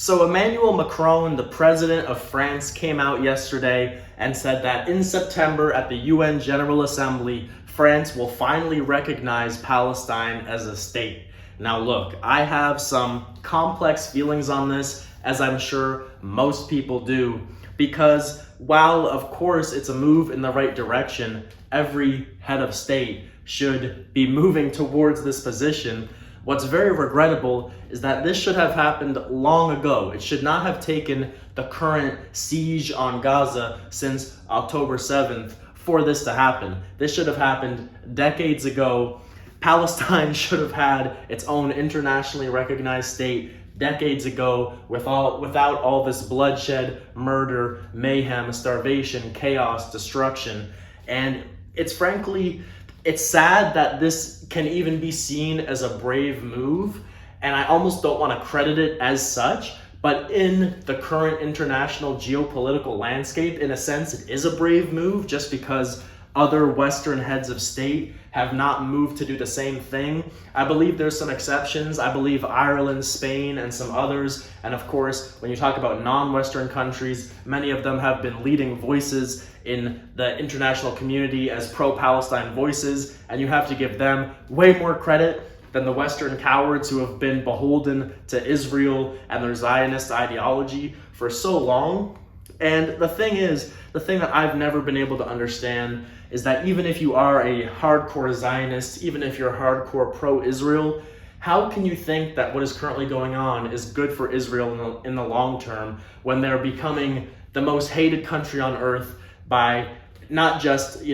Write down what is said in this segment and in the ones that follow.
So Emmanuel Macron, the president of France, came out yesterday and said that in September at the UN General Assembly, France will finally recognize Palestine as a state. Now look, I have some complex feelings on this, as I'm sure most people do, because while of course it's a move in the right direction, every head of state should be moving towards this position. What's very regrettable is that this should have happened long ago. It should not have taken the current siege on Gaza since October 7th for this to happen. This should have happened decades ago. Palestine should have had its own internationally recognized state decades ago without all this bloodshed, murder, mayhem, starvation, chaos, destruction. And it's sad that this can even be seen as a brave move, and I almost don't want to credit it as such, but in the current international geopolitical landscape, in a sense, it is a brave move just because other Western heads of state have not moved to do the same thing. I believe there's some exceptions. I believe Ireland, Spain, and some others. And of course, when you talk about non-Western countries, many of them have been leading voices in the international community as pro-Palestine voices, and you have to give them way more credit than the Western cowards who have been beholden to Israel and their Zionist ideology for so long. And the thing that I've never been able to understand is that even if you are a hardcore Zionist, even if you're hardcore pro-Israel, how can you think that what is currently going on is good for Israel in the long term when they're becoming the most hated country on earth by not just,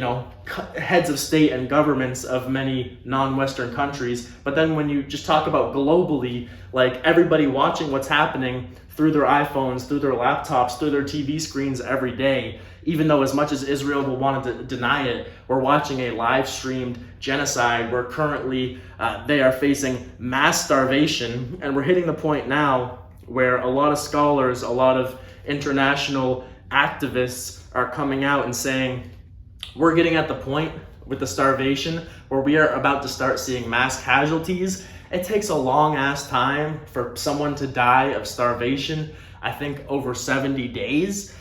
heads of state and governments of many non-Western countries, but then when you just talk about globally, like everybody watching what's happening through their iPhones, through their laptops, through their TV screens every day, even though as much as Israel will want to deny it, we're watching a live streamed genocide where currently they are facing mass starvation, and we're hitting the point now where a lot of scholars, a lot of international activists are coming out and saying, we're getting at the point with the starvation where we are about to start seeing mass casualties. It takes a long ass time for someone to die of starvation, I think over 70 days.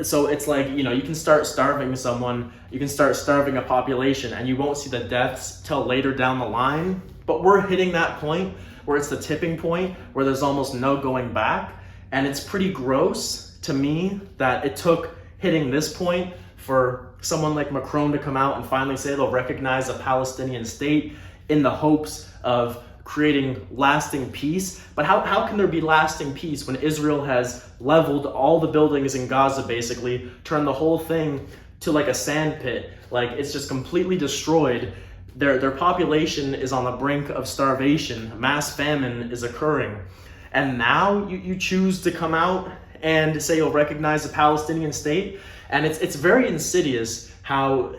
So it's like, you can start starving someone, you can start starving a population, and you won't see the deaths till later down the line. But we're hitting that point where it's the tipping point where there's almost no going back. And it's pretty gross to me that it took hitting this point for someone like Macron to come out and finally say they'll recognize a Palestinian state in the hopes of creating lasting peace. But how can there be lasting peace when Israel has leveled all the buildings in Gaza, basically turned the whole thing to like a sand pit? Like, it's just completely destroyed. Their population is on the brink of starvation. Mass famine is occurring. And now you choose to come out and say you'll recognize a Palestinian state. And it's very insidious how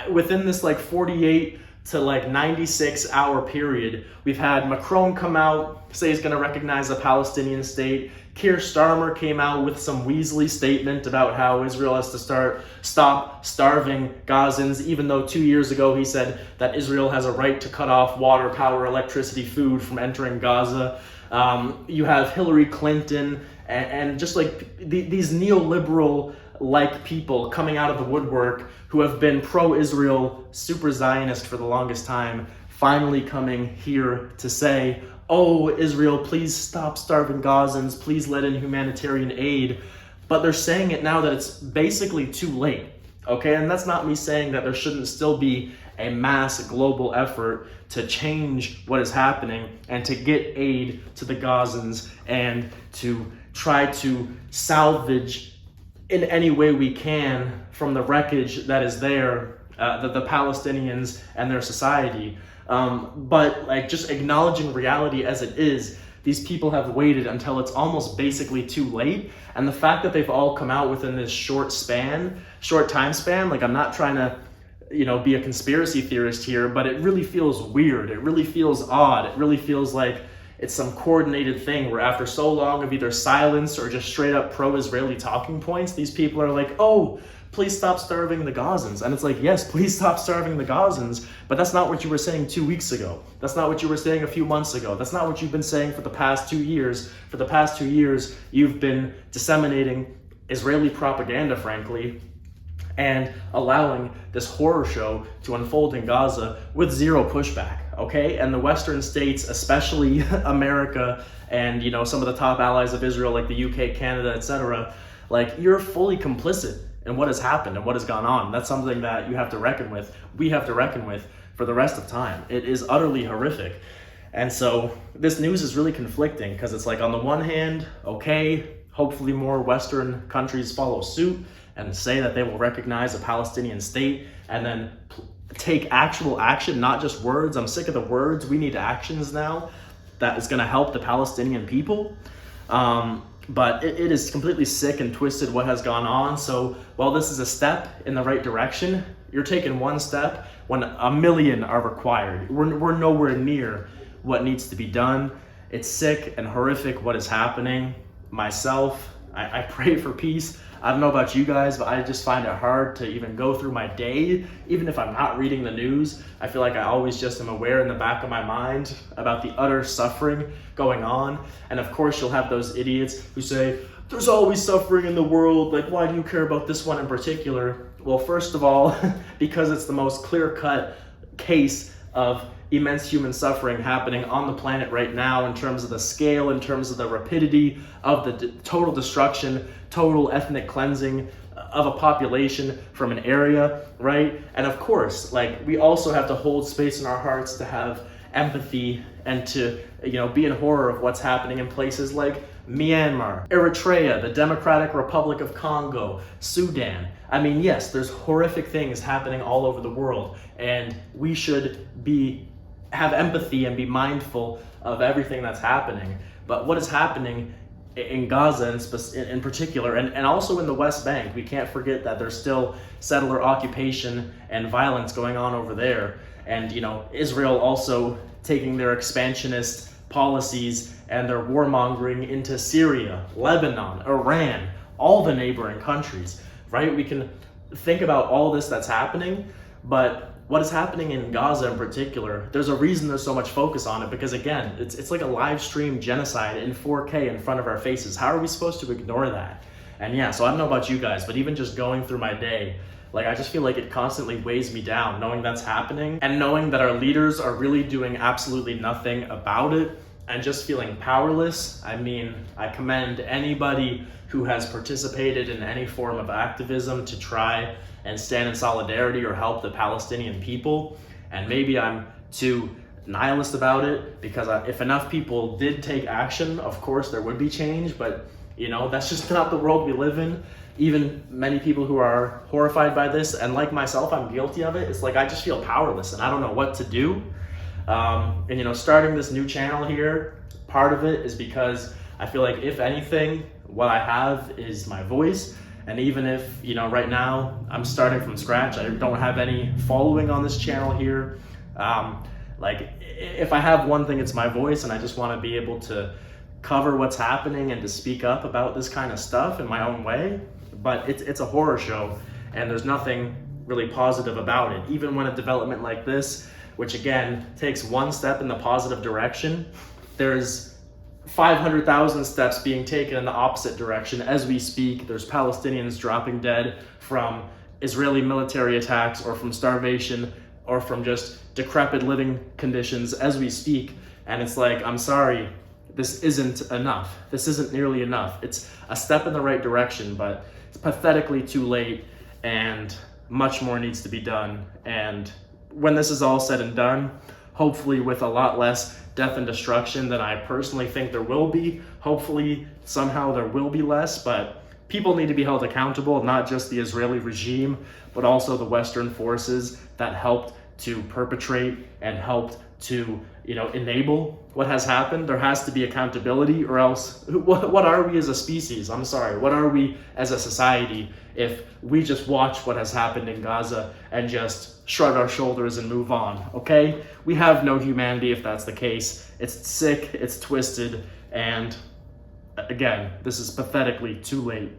within this 48 to 96 hour period, we've had Macron come out, say he's gonna recognize a Palestinian state. Keir Starmer came out with some Weasley statement about how Israel has to stop starving Gazans, even though 2 years ago he said that Israel has a right to cut off water, power, electricity, food from entering Gaza. You have Hillary Clinton and just these neoliberal people coming out of the woodwork who have been pro-Israel, super Zionist for the longest time, finally coming here to say, oh, Israel, please stop starving Gazans, please let in humanitarian aid. But they're saying it now that it's basically too late, okay? And that's not me saying that there shouldn't still be a mass global effort to change what is happening and to get aid to the Gazans and to try to salvage in any way we can from the wreckage that is there, the Palestinians and their society. But just acknowledging reality as it is, these people have waited until it's almost basically too late. And the fact that they've all come out within this short time span, I'm not trying to, be a conspiracy theorist here, but it really feels weird. It really feels odd. It really feels like it's some coordinated thing where after so long of either silence or just straight up pro-Israeli talking points, these people are like, oh, please stop starving the Gazans. And it's like, yes, please stop starving the Gazans, but that's not what you were saying 2 weeks ago. That's not what you were saying a few months ago. That's not what you've been saying for the past 2 years. For the past 2 years, you've been disseminating Israeli propaganda, frankly, and allowing this horror show to unfold in Gaza with zero pushback, okay? And the Western states, especially America and, you know, some of the top allies of Israel like the UK, Canada, etc., like, you're fully complicit in what has happened and what has gone on. That's something that you have to reckon with. We have to reckon with for the rest of time. It is utterly horrific. And so this news is really conflicting because it's like, on the one hand, okay, hopefully more Western countries follow suit and say that they will recognize a Palestinian state and then take actual action, not just words. I'm sick of the words. We need actions now that is going to help the Palestinian people. But it is completely sick and twisted what has gone on. So while this is a step in the right direction, you're taking one step when a million are required. We're nowhere near what needs to be done. It's sick and horrific what is happening. Myself, I pray for peace. I don't know about you guys, but I just find it hard to even go through my day. Even if I'm not reading the news, I feel like I always just am aware in the back of my mind about the utter suffering going on. And of course, you'll have those idiots who say, there's always suffering in the world. Like, why do you care about this one in particular? Well, first of all, because it's the most clear-cut case of immense human suffering happening on the planet right now, in terms of the scale, in terms of the rapidity of the total destruction, total ethnic cleansing of a population from an area, right? And of course, like, we also have to hold space in our hearts to have empathy and to, you know, be in horror of what's happening in places like Myanmar, Eritrea, the Democratic Republic of Congo, Sudan. I mean, yes, there's horrific things happening all over the world, and we should have empathy and be mindful of everything that's happening. But what is happening in Gaza in particular, and also in the West Bank, we can't forget that there's still settler occupation and violence going on over there. And, you know, Israel also taking their expansionist policies and their warmongering into Syria, Lebanon, Iran, all the neighboring countries, right? We can think about all this that's happening, but what is happening in Gaza in particular, there's a reason there's so much focus on it, because again, it's like a live stream genocide in 4K in front of our faces. How are we supposed to ignore that? And yeah, so I don't know about you guys, but even just going through my day, like, I just feel like it constantly weighs me down, knowing that's happening and knowing that our leaders are really doing absolutely nothing about it and just feeling powerless. I mean, I commend anybody who has participated in any form of activism to try and stand in solidarity or help the Palestinian people. And maybe I'm too nihilist about it, because if enough people did take action, of course there would be change, but, you know, that's just not the world we live in. Even many people who are horrified by this, and like myself, I'm guilty of it. It's like, I just feel powerless and I don't know what to do. And, you know, starting this new channel here, part of it is because I feel like, if anything, what I have is my voice. And even if, you know, right now I'm starting from scratch, I don't have any following on this channel here. Like, if I have one thing, it's my voice, and I just want to be able to cover what's happening and to speak up about this kind of stuff in my own way. But it's a horror show, and there's nothing really positive about it. Even when a development like this, which again takes one step in the positive direction, there's 500,000 steps being taken in the opposite direction as we speak. There's Palestinians dropping dead from Israeli military attacks, or from starvation, or from just decrepit living conditions as we speak. And it's like, I'm sorry, this isn't enough. This isn't nearly enough. It's a step in the right direction, but it's pathetically too late, and much more needs to be done. And when this is all said and done, hopefully with a lot less death and destruction than I personally think there will be, hopefully somehow there will be less, but people need to be held accountable, not just the Israeli regime, but also the Western forces that helped to perpetrate and helped to, you know, enable what has happened. There has to be accountability, or else what are we as a species? I'm sorry, what are we as a society if we just watch what has happened in Gaza and just shrug our shoulders and move on, okay? We have no humanity if that's the case. It's sick, it's twisted, and again, this is pathetically too late.